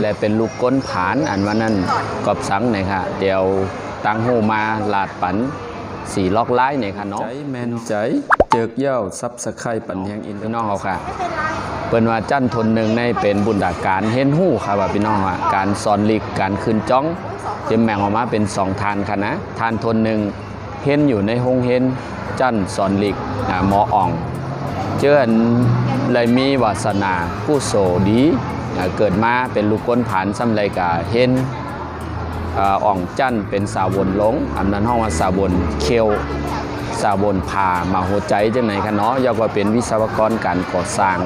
และเป็นลูกก้นผานอันว่านั่นกอบสังเนี่ยค่ะเดี๋ยวตั้งหูมาลาดปันสีล็อกไล่เนี่ยค่ะเนาะใจแมนใจเจิกเย้าซับสะไคร่ปันแหงอินพี่น้องเขาค่ะเปิ้นว่าจันทนหนึ่งในเป็นบุญดาการเห็นหู้ค่ะว่าพี่น้องว่าการสอนลิกการคืนจ้องจะแบ่งออกมาเป็น2ทานค่ะนะทานทนหนึ่งเห็นอยู่ในห้องเห็นจันสอนลิกหมออ่องเจิ้นเลยมีวาสนาผู้โสดีเกิดมาเป็นลูกก้นผานซ้ำไรกาเห็นอ่องจันเป็นสาวลงอันนั้นห้องว่าสาวลเคียวสาวลพามาหัวใจจังไหนคะเนาะยกว่าเป็นวิศวกรการก่อสร้าง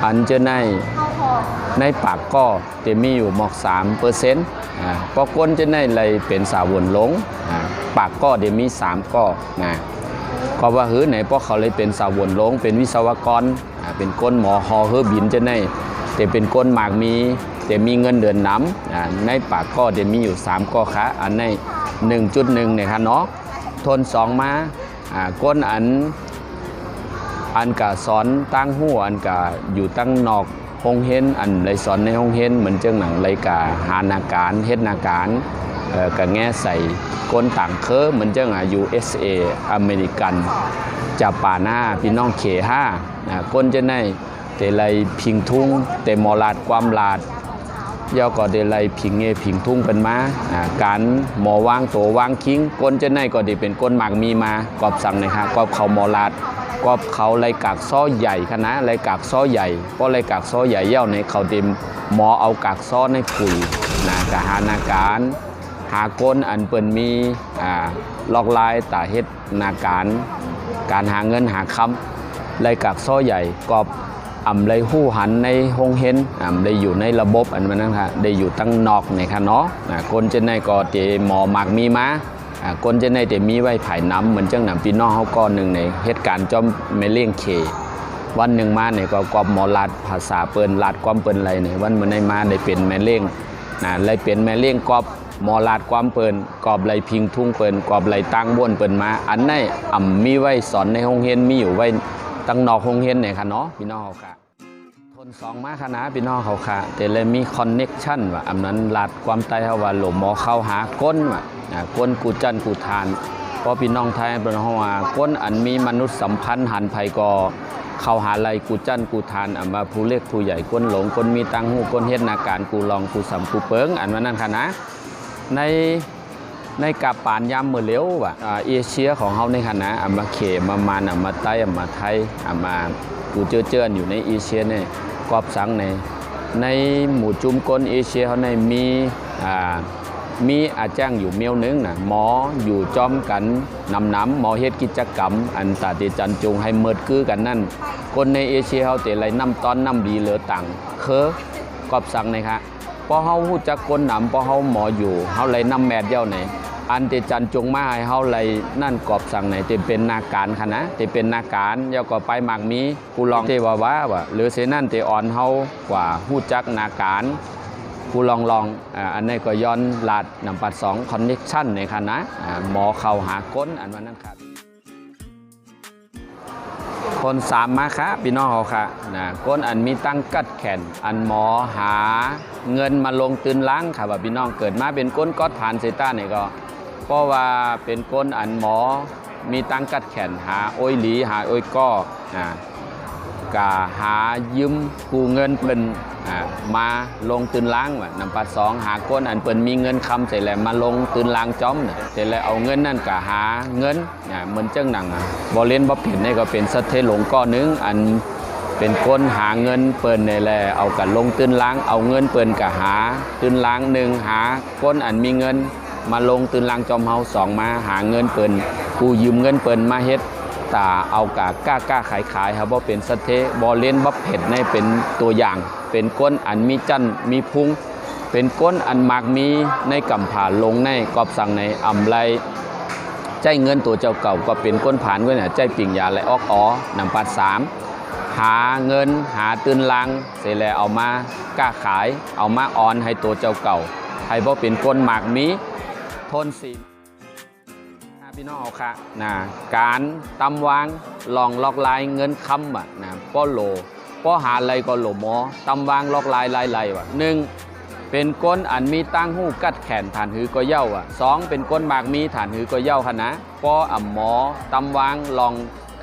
อันจะในปากก็จะมีอยู่หมอก3%ปอกก้นจะในเลยเป็นสาวลงปากก็จะมี3ก็ก็ว่าหือไหนเพราะเขาเลยเป็นสาวลงเป็นวิศวกรเป็นก้นหมอฮอเฮอบินจะในแต่เป็นก้นหมากมีแต่มีเงินเดือนน้ำในปากก็จะมีอยู่3ก็ค่ะอันใน 1.1 เนี่ยค่ะเนาะทน2มาก้นอันกะสอนตั้งหูอันกะอยู่ตั้งนอกห้องเห็นอันเลยสอนในห้องเห็นเหมือนเจ้าหนังเลยกะหานาการเฮ็ดนาการกะแง่ใส่ก้นต่างเคอเหมือนเจ้าหนัง USA อเมริกันจับป่าหน้าพี่น้องเขห้าก้นจะในแต่ไรพิงทุ่งแต่มอลาดความลาดยาวก็เดลัยพิงพิงทุ่งเป็นมาการหมอวางตัววางคิงก้นจะในก็ได้เป็นก้นหมากมีมากอบสั่งนะครับกอบเขาหมอลาดกอบเขาไรกากซ้อใหญ่คณะไรกากซ้อใหญ่เพราะไรกากซ้อใหญ่เย่าในเขาเต็มหมอเอากากซ้อในปุ๋ยกะหานาการหาก้นอันเปิ่นมีลอกลายตาเฮ็ดนาการหาเงินหาคำไรกากซ้อใหญ่กอบเลยหู้หันในห้องเห็นได้อยู่ในระบบอันนั้นค่ะได้อยู่ตั้งนอกในค่ะเนาะคนจะในก็เตหมอหมากมีมาคนจะในเตมีไว้ไผ่น้ำเหมือนจังหนำพี่น้องเขาก้อนหนึ่งในเหตุการณ์จอมไม่เลี้ยงเควันหนึ่งมาเนี่ยก็กอบหมอลาดภาษาเปิ้นลาดความเปิ้นอะไรเนี่ยวันเมื่อในมาได้เป็นแม่เลี้ยงเลยเป็นแม่เลี้ยงกอบหมอลาดความเปิ้นกอบไหลพิงทุ่งเปิ้นกอบไหลตั้งบ้วนเปิ้นมาอันในมีไว้สอนในห้องเห็นมีอยู่ไว้ตั้งนอกห้องเห็นเนี่ยค่ะเนาะพี่น้องเขาค่ะทน2มาคณะพี่น้องเขาค่ะแต่เลยมีคอนเน็กชันว่าอันนั้นลาดความไตเขาว่าหลมหมอเข้าหาก้นว่าก้นกูจันกูทานเพราะพี่น้องไทยเป็นเขาว่าก้นอันมีมนุษย์สัมพันธ์หันไผก็เข้าหาไรกูจันกูทานมาผู้เล็กผู้ใหญ่ก้นหลงก้นมีตังหูก้นเฮ็ดนาการกูลองกูสัมกูเปิงอันนั้นคณะในกาปานยามเมื่อเลี้ยวว่ะเอเชียของเขาในคณะมาเขมามาใต้มาไทยมากูเจออยู่ในเอเชียเนี่ยกอบสังในหมู่จุ่มก้นเอเชียเขาในมีอาจ้างอยู่เมียวนึงหมออยู่จอมกันน้ำหมอเฮ็ดกิจกรรมอันตาติจันจุงให้เมิดคือกันนั่นคนในเอเชียเขาเตะไรน้ำต้อนน้ำดีเหลือต่างกอบสังนะคะพอเขาหูจักคนหนำพอเขาหมออยู่เขาไรน้ำแมดเย้าไหนอันเตจันจงมาให้เขาเลยนั่นกอบสั่งไหนจะเป็นนาการค่ะนะจะเป็นนาการเย้าก็ไปหมากมีกูลองเทว่าหรือเสนั่นเตอ่อนเขากว่าหูจักนาการกูลองอันนี้ก็ย้อนลาดนำปัด2คอนเนคชั่นในค่ะนะหมอเข้าหาก้นอันว่านั่นครับคน3มาค่ะพี่น้องเขาค่ะก้นอันมีตั้งกัดแขนอันหมอหาเงินมาลงตื่นล้างค่ะว่าพี่น้องเกิดมาเป็นก้นก๊อดผ่านเซต้าเนี่ยก็เพราะว่าเป็นก้นอันหมอมีตั้งกัดแขนหาโอยหลีหาโอยก้อกะหายืมกู้เงินเป็นมาลงตื่นล้างนำปัด2หาก้นอันเปิ่นมีเงินคำเสร็จแล้วมาลงตื่นล้างจ้อมเสร็จแล้วเอาเงินนั่นกะหาเงินเหมือนเจ้าหนังบอเล่นบอเห็นนี่ก็เป็นสัตเทหลงก้อนนึงอันเป็นก้นหาเงินเปิ่นนี่แหละเอากะลงตื่นล้างเอาเงินเปิ่นกะหาตื่นล้าง1หาก้นอันมีเงินมาลงตื่นล้างจอมเฮา2มาหาเงินเปิ่นกู้ยืมเงินเปิ่นมาเฮ็ดตาเอากะกล้าขายครับว่าเป็นสัตเทบอเล่นบอเห็นในเป็นตัวอย่างเป็นก้นอันมีจันมีพุงเป็นก้นอันมากมีในกำผ่าลงในกอบสั่งในไรใจเงินตัวเจ้าเก่าก็เป็นก้นผ่านก็เนี่ยใจปิ่งยาและออกนำปัด3หาเงินหาตื่นลังเสร็จแล้วเอามากล้าขายเอามาออนให้ตัวเจ้าเก่าให้เพราะเป็นก้นมากมีทนสีพี่น้องเอาค่ะการตำวางลองลอกลายเงินคำป้อโลป้อหาอะไรก็โหลหมอตำวางลอกลายว่ะ1 เป็นก้นอันมีตั้งหูกัดแขนฐานหือก็เย่าอ่ะ2เป็นก้นหมากมีฐานหือก็เย่าค่ะนะปออ่ำหมอตำวางลอง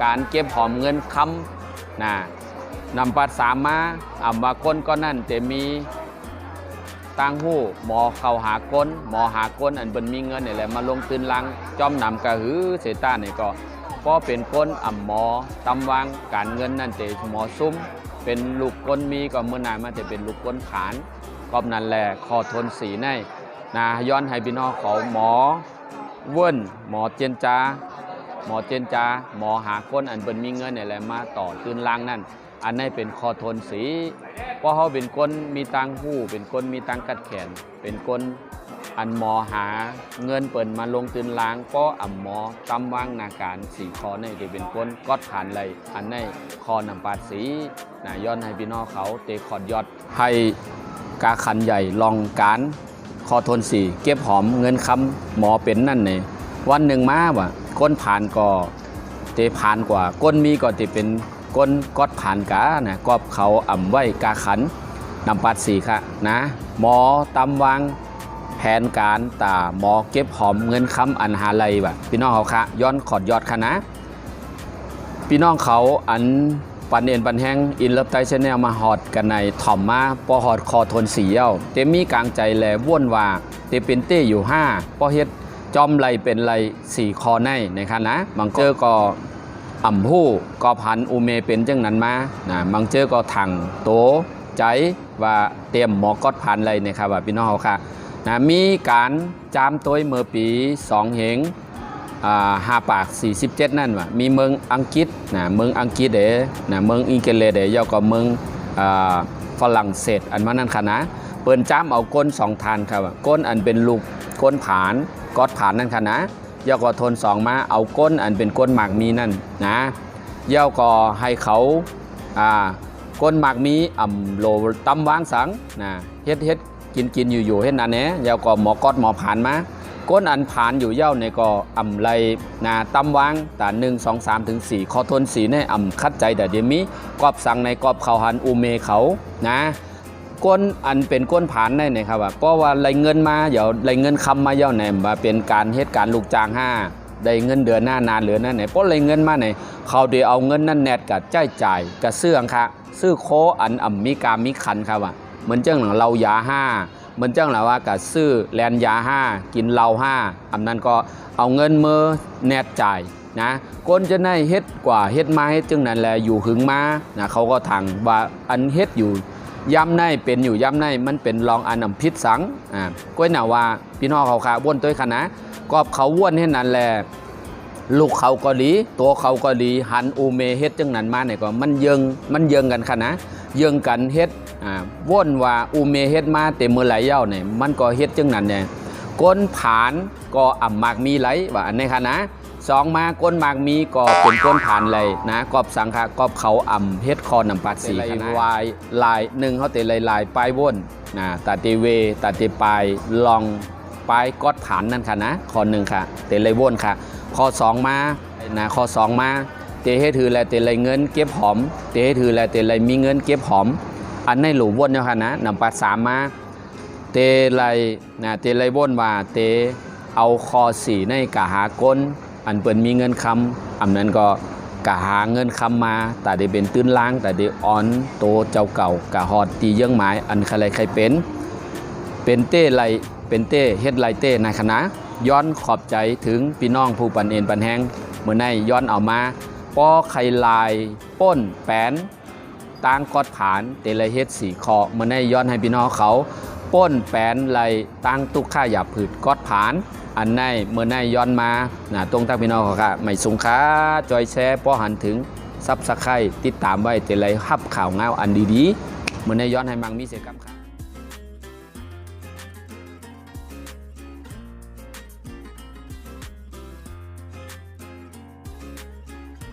การเก็บหอมเงินคำนะนำปัดสามมาอ่ำว่าก้นก็นั่นแต่มีตั้งหูหมอเข้าหาก้นหมอหาก้นอันเป็นมีเงินนี่แหละมาลงตื่นลังจอมนำกระหือเสต้านี่ก็พอเป็นก้นอ่ำหมอตำวางการเงินนั่นแต่หมอซุ้มเป็นลูกก้นมีก็เมื่อนานมาจะเป็นลูกก้นขานก็นั่นแหละคอทนสีในนะย้อนให้พี่น้องเขาหมอเวิ้นหมอเจนจาหมอหาก้นอันเป็นมีเงินนี่แหละมาต่อตื่นลังนั่นอันนี้เป็นคอทนสีเพราะเขาเป็นก้นมีตังหู้เป็นก้นมีตังกัดแขนเป็นก้นอันหมอหาเงินเปิ่นมาลงตื่นล้างก็อ่ำหมอตำวางนาการสีคอในที่เป็นก้นก็ผ่านเลยอันนี้คอนำปาดสีนะย้อนให้พี่น้องเขาเตะขอดยอดให้กาขันใหญ่ลองการคอทนสีเก็บหอมเงินคำหมอเป็นนั่นเนี่ยวันหนึ่งมาว่ะก้นผ่านก็เตะผ่านกว่าก้นมีก็จะเป็นก้นก็ผ่านกานะกอบเขาอ่ำไว้กาขันนำปาดสีค่ะนะหมอตำวางแผนการตาหมอเก็บหอมเงินคำอันหาไรว่ะพี่น้องเขาค่ะย้อนขอดยอดค่ะนะพี่น้องเขาอันปันเอ็นปันแห้งอินเลิฟไทยชแนลมาฮอดกันในถ่อมมาปอฮอดคอทนสีเย้าเตมีกลางใจแหลว่นว่าเตเป็นเต้อยู่5ปอเฮ็ดจอมไรเป็นไร4คอในนะคะนะบางเจอก็อ่ำหู้ก็พันอูเมเป็นจังนั้นมานะบางเจอก็ถังโตใจว่าเตรียมหมอกอดพันไรนะครับว่าพี่น้องเขาค่ะนะมีการจามตัวเมื่อปี2เหง5 ปาก 47นั่นว่ะมีเมืองอังกฤษนะเมืองอังกฤษเดนะเมืองอังกฤษเดยาวก็เมืองฝรั่งเศสอันว่านั่นค่ะนะเปิ้นจ้ำเอาก้น2ทานครับก้นอันเป็นลูกก้นผานกอดผานนั่นค่ะนะยาวก็ทน2มาเอาก้นอันเป็นก้นหมากมีนั่นนะยาวก็ให้เขาก้นหมากมีโลตำวางสังนะเฮ็ดกินอยู่เฮ็ดนั่นแหละยาวก็หมอกอดหมอผานมาก้นอันผ่านอยู่เย้าในก็อ่ำไรนาตำวางแต่1 2 3ถึง4คอทนสีในอ่ำคัดใจแต่เดี๋ยวมีกอบสั่งในกอบเขาหันอูเมเขานะก้นอันเป็นก้นผ่านได้เนี่ยครับว่าเพราะว่าไรเงินมาเดี๋ยวไรเงินคำมาเย้าเนี่ยมาเป็นการเหตุการณ์ลูกจ้าง5ได้เงินเดือนหน้านานเหลือนั่นเนี่ยเพราะไรเงินมาเนี่ยเขาเดี๋ยวเอาเงินนั่นแนดกับจ่ายกับเสื้อค่ะซื้อโคอันอ่ำมีการมีขันครับว่าเหมือนเจ้าหนังเรายา5มันจังหละว่ากับซื้อแลนยา5กินเหล้า5อันนั้นก็เอาเงินมือแนดจ่ายนะก้นจะได้เฮ็ดกว่าเฮ็ดมาเฮ็ดจึงนั้นแหละอยู่หึงมานะเขาก็ถังว่าอันเฮ็ดอยู่ย้ำในเป็นอยู่ย้ำในมันเป็นรองอันนำพิษสังก้อยหน่าว่าพี่น้องเขาค่ะว่นตัวขนาก็เขาว่นให้นั้นแหละลูกเขาก็ดีตัวเขาก็ดีหันอูเมเฮ็ดจึงนั้นมาเนี่ยก็มันเยิงกันขนาเยิงกันเฮ็ดว่นว่าอูเมเฮ็ดมาเต็มมือไหลเย้าเนี่ยมันก็เฮ็ดจังนั้นเนี่ยก้นผานก็อ่ำมากมีไหลว่าอันนี้ค่ะนะ2มาก้นมากมีก็เป็นก้นผานไหลนะกอบสังฆะกอบเขาอ่ำเฮ็ดคอนำปัดสีค่ะนะวายลาย1เขาเตะลายปลายว่นนะตาเตเวตาเตปลายลองปลายกอดผานนั่นค่ะนะข้อ1ค่ะเตะเลยว่นค่ะข้อ2มานะข้อ2มาเตะให้ถือแลเตะเลยเงินเก็บหอมเตะให้ถือแลเตะเลยมีเงินเก็บหอมอันในหลูว่นเนี่ยค่ะนะนำปัด3มาเตไลนะเตไลว่นว่าเตเอาคอ4ในกะหาก้นอันเปิ่นมีเงินคำอันนั้นก็กะหาเงินคำมาแต่ได้เป็นตื้นล้างแต่ได้อ่อนโตเจ้าเก่ากะหอดตีเยื่องหมายอันใครเป็นเต้ไรเป็นเต้เฮ็ดไรเต้ในคณะย้อนขอบใจถึงพี่น้องผู้ปันเอ็นปันแห้งเมื่อในย้อนเอามาป้อไข่ลายป้นแป้นตั้งกอดผานเตลเฮ็ด4คอเมื่อในย้อนให้พี่น้องเขาป้นแป้นไรตั้งตุกข้าหยาบผืดกอดผานอันในเมื่อในย้อนมาตรงทักพี่น้องเขาค่ะไม่สุงค้าจอยแชร์ป้อหันถึงซับสไครติดตามไว้เตลฮับข่าวเงาอันดีๆเมื่อในย้อนให้มังมีเสกับค่ะ